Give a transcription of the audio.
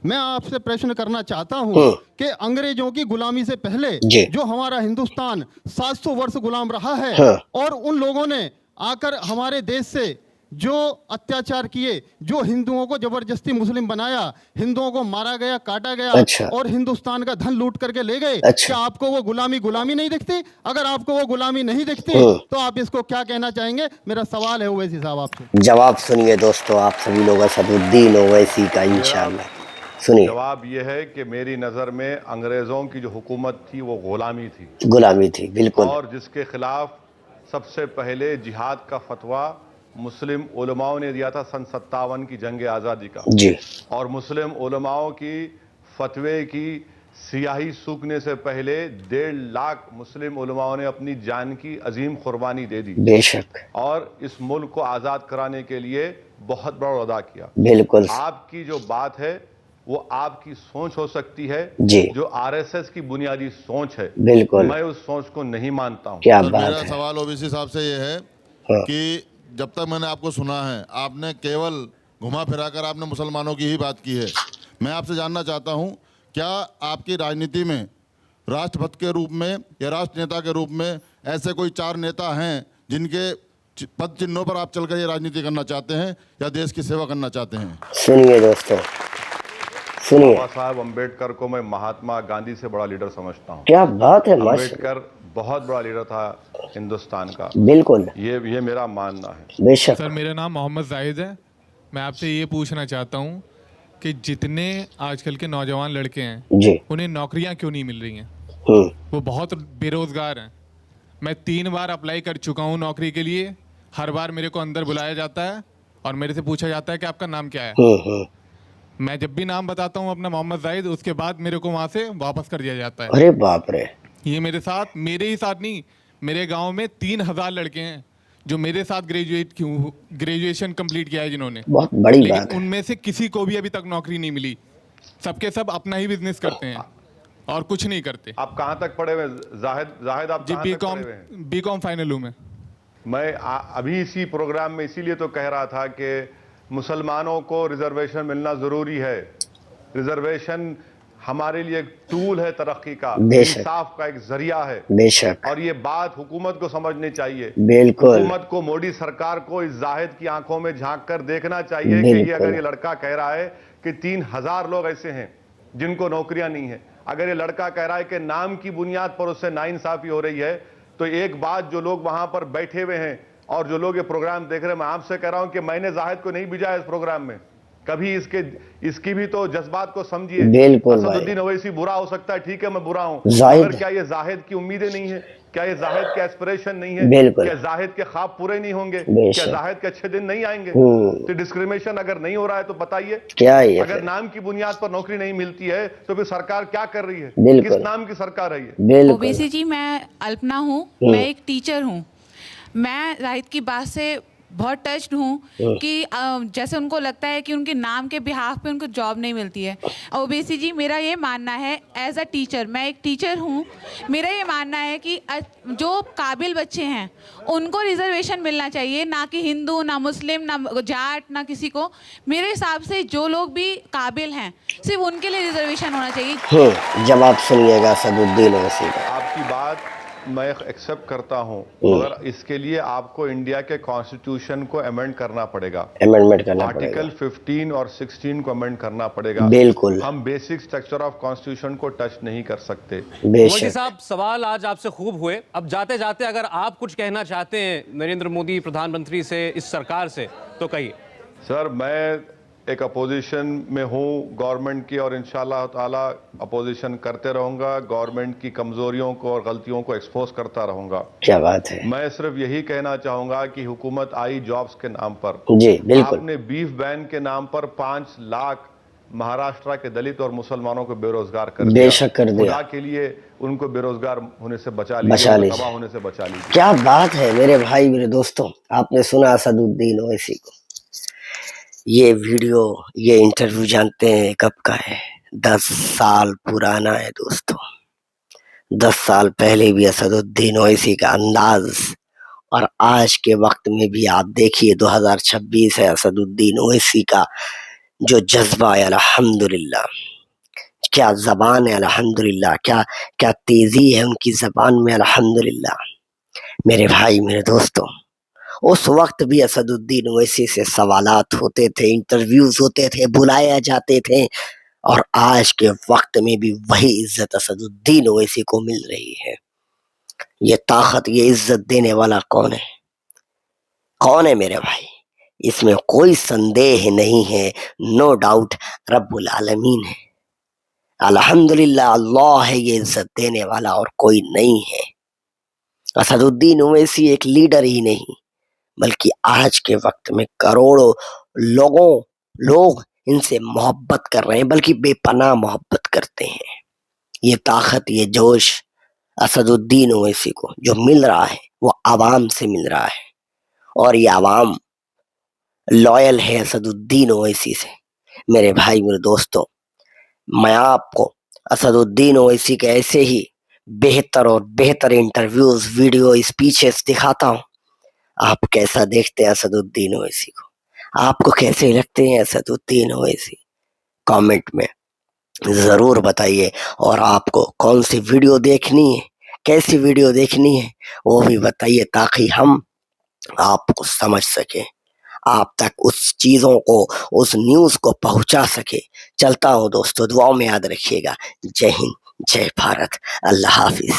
मैं आपसे प्रश्न करना चाहता हूं हम्म। कि अंग्रेजों की गुलामी से पहले जी। जो हमारा हिंदुस्तान 700 वर्ष गुलाम रहा है, हाँ। और उन लोगों ने आकर हमारे देश से जो अत्याचार किए, जो हिंदुओं को जबरदस्ती मुस्लिम बनाया, हिंदुओं को मारा गया, काटा गया, अच्छा। और हिंदुस्तान का धन लूट करके ले गए, अच्छा। क्या आपको वो गुलामी गुलामी नहीं दिखती? अगर आपको वो गुलामी नहीं दिखती हम्म। तो आप इसको क्या कहना चाहेंगे? मेरा सवाल है ओवैसी साहब आपसे। जवाब सुनिए दोस्तों, आप सभी लोग असदुद्दीन ओवैसी का मेरा इंशाल्लाह सुनिए। जवाब यह है कि मेरी नज़र में अंग्रेज़ों की जो हुकूमत थी वो ग़ुलामी थी, गुलामी थी, बिल्कुल। और जिसके ख़िलाफ़ सबसे पहले जिहाद का फतवा मुस्लिम उलमाओं ने दिया था सन 57 की जंग आज़ादी का। जी। और मुस्लिम उलमाओं की फतवे की सियाही सूखने से पहले 1.5 लाख मुस्लिम उलमाओं ने अपनी जान की अजीम कुर्बानी दे दी, बेशक, और इस मुल्क को आज़ाद कराने के लिए बहुत बड़ा अदा किया। बिल्कुल। आपकी जो बात है वो आपकी सोच हो सकती है, जी। जो आरएसएस की बुनियादी सोच है, बिल्कुल। मैं उस सोच को नहीं मानता हूं। क्या सर, बात मेरा है। सवाल ओबीसी साहब से ये है हाँ। कि जब तक मैंने आपको सुना है, आपने केवल घुमा फिरा कर आपने मुसलमानों की ही बात की है। मैं आपसे जानना चाहता हूं, क्या आपकी राजनीति में राष्ट्रपति के रूप में या राष्ट्र नेता के रूप में ऐसे कोई 4 नेता हैं जिनके पद चिन्हों पर आप चलकर ये राजनीति करना चाहते हैं या देश की सेवा करना चाहते हैं? सुनिए दोस्तों, सुनिए। बाबा साहब अम्बेडकर को मैं महात्मा गांधी से बड़ा लीडर समझता हूं। क्या बात है, माशाल्लाह। अम्बेडकर बहुत बड़ा लीडर था हिंदुस्तान का, बिल्कुल, ये मेरा मानना है। बेशक। सर, मेरा नाम मोहम्मद जाहिद है। मैं आपसे ये पूछना चाहता हूँ कि जितने आजकल के नौजवान लड़के हैं, जी। उन्हें नौकरियाँ क्यों नहीं मिल रही हैं? हम्म। वो बहुत बेरोज़गार हैं। मैं 3 बार अप्लाई कर चुका हूँ नौकरी के लिए। हर बार मेरे को अंदर बुलाया जाता है और मेरे से पूछा जाता है कि आपका नाम क्या है। मैं जब भी नाम बताता हूँ अपना मोहम्मद जाहिद, उसके बाद मेरे को वहाँ से वापस कर दिया जाता है। अरे बाप रे। ये मेरे ही साथ नहीं, मेरे गांव में 3000 लड़के हैं जो मेरे साथ ग्रेजुएशन कंप्लीट किया है जिन्होंने, बहुत बड़ी बात लेकिन है। उनमें से किसी को भी अभी तक नौकरी नहीं मिली। सबके सब अपना ही बिजनेस करते हैं और कुछ नहीं करते। आप कहां तक पढ़े हुए जाहिद? आप जी, कहां तक पढ़े हुए हैं? बीकॉम फाइनल हूँ मैं। मैं अभी इसी प्रोग्राम में इसीलिए तो कह रहा था कि मुसलमानों को रिजर्वेशन मिलना जरूरी है। रिजर्वेशन हमारे लिए एक टूल है तरक्की का, इंसाफ का एक जरिया है। बेशक। और ये बात हुकूमत को समझनी चाहिए। बिल्कुल। हुकूमत को, मोदी सरकार को इस जाहिद की आंखों में झांक कर देखना चाहिए कि ये अगर ये लड़का कह रहा है कि 3000 लोग ऐसे हैं जिनको नौकरियां नहीं है, अगर ये लड़का कह रहा है कि नाम की बुनियाद पर उससे नाइंसाफी हो रही है, तो एक बात जो लोग वहां पर बैठे हुए हैं और जो लोग ये प्रोग्राम देख रहे हैं, मैं आपसे कह रहा हूं कि मैंने जाहिद को नहीं भेजा इस प्रोग्राम में। कभी इसकी भी तो जज्बात को समझिए। बिल्कुल। असदुद्दीन ओवैसी बुरा हो सकता है, ठीक है, मैं बुरा हूं, मगर क्या ये जाहिद की उम्मीदें नहीं है? क्या ये जाहिद के एस्पिरेशन नहीं है? क्या जाहिद के ख्वाब पूरे नहीं होंगे? क्या जाहिद के अच्छे दिन नहीं आएंगे? तो डिस्क्रिमिनेशन अगर नहीं हो रहा है तो बताइए क्या है? अगर नाम की बुनियाद पर नौकरी नहीं मिलती है तो फिर सरकार क्या कर रही है? किस नाम की सरकार है ये? ओवैसी जी, मैं अल्पना हूँ, मैं एक टीचर हूँ। मैं जाहिद की बात से बहुत टच्ड हूँ कि जैसे उनको लगता है कि उनके नाम के बिहाफ पे उनको जॉब नहीं मिलती है। ओवैसी जी, मेरा ये मानना है एज अ टीचर, मैं एक टीचर हूँ, मेरा ये मानना है कि जो काबिल बच्चे हैं उनको रिजर्वेशन मिलना चाहिए, ना कि हिंदू, ना मुस्लिम, ना जाट, ना किसी को। मेरे हिसाब से जो लोग भी काबिल हैं सिर्फ उनके लिए रिजर्वेशन होना चाहिए। जवाब सुनिएगा असदुद्दीन ओवैसी का। आपकी बात मैं एक्सेप्ट करता हूं, मगर इसके लिए आपको इंडिया के कॉन्स्टिट्यूशन को अमेंड करना पड़ेगा। अमेंडमेंट करना पड़ेगा। आर्टिकल 15 और 16 को अमेंड करना पड़ेगा। बिल्कुल। हम बेसिक स्ट्रक्चर ऑफ कॉन्स्टिट्यूशन को टच नहीं कर सकते। मोदी साहब, सवाल आज आपसे खूब हुए। अब जाते जाते अगर आप कुछ कहना चाहते हैं नरेंद्र मोदी प्रधानमंत्री से, इस सरकार से, तो कहिए। सर, मैं एक अपोजिशन में हूँ गवर्नमेंट की, और इंशाल्लाह ताला अपोजिशन करते रहूंगा, गवर्नमेंट की कमजोरियों को और गलतियों को एक्सपोज करता रहूंगा। क्या बात है। मैं सिर्फ यही कहना चाहूंगा कि हुकूमत आई जॉब्स के नाम पर। जी बिल्कुल। आपने बीफ बैन के नाम पर 5 लाख महाराष्ट्र के दलित और मुसलमानों को बेरोजगार कर दिया। बेशक कर दिया। खुदा के लिए उनको बेरोजगार होने से बचा लीजिए, तबाह होने से बचा लीजिए। क्या बात है मेरे भाई, मेरे दोस्तों, आपने सुना असदुद्दीन ओवैसी को। ये वीडियो, ये इंटरव्यू जानते हैं कब का है? 10 साल पुराना है दोस्तों। 10 साल पहले भी असदुद्दीन ओवैसी का अंदाज और आज के वक्त में भी आप देखिए 2026 है, असदुद्दीन ओवैसी का जो जज्बा है अल्हम्दुलिल्लाह, क्या जबान है अल्हम्दुलिल्लाह, क्या क्या तेजी है उनकी जबान में अल्हम्दुलिल्लाह। मेरे भाई मेरे दोस्तों, उस वक्त भी असदुद्दीन ओवैसी से सवालात होते थे, इंटरव्यूज होते थे, बुलाए जाते थे, और आज के वक्त में भी वही इज्जत असदुद्दीन ओवैसी को मिल रही है। ये ताकत, ये इज्जत देने वाला कौन है? कौन है मेरे भाई? इसमें कोई संदेह नहीं है, नो डाउट रब्बुल आलमीन है। अल्हम्दुलिल्लाह, अल्लाह है ये इज्जत देने वाला और कोई नहीं है। असदुद्दीन ओवैसी एक लीडर ही नहीं, बल्कि आज के वक्त में करोड़ों लोग इनसे मोहब्बत कर रहे हैं, बल्कि बेपनाह मोहब्बत करते हैं। ये ताकत, ये जोश असदुद्दीन ओवैसी को जो मिल रहा है वो आवाम से मिल रहा है, और ये आवाम लॉयल है असदुद्दीन ओवैसी से। मेरे भाई मेरे दोस्तों, मैं आपको असदुद्दीन ओवैसी के ऐसे ही बेहतर और बेहतर इंटरव्यूज, वीडियो, स्पीचेस दिखाता हूँ। आप कैसा देखते हैं असदुद्दीन ओवैसी को? आपको कैसे लगते हैं असदुद्दीन ओवैसी? कमेंट में जरूर बताइए, और आपको कौन सी वीडियो देखनी है, कैसी वीडियो देखनी है, वो भी बताइए, ताकि हम आपको समझ सके, आप तक उस चीजों को, उस न्यूज को पहुंचा सके। चलता हूं दोस्तों, दुआओं में याद रखिएगा। जय हिंद, जय भारत, अल्लाह हाफिज।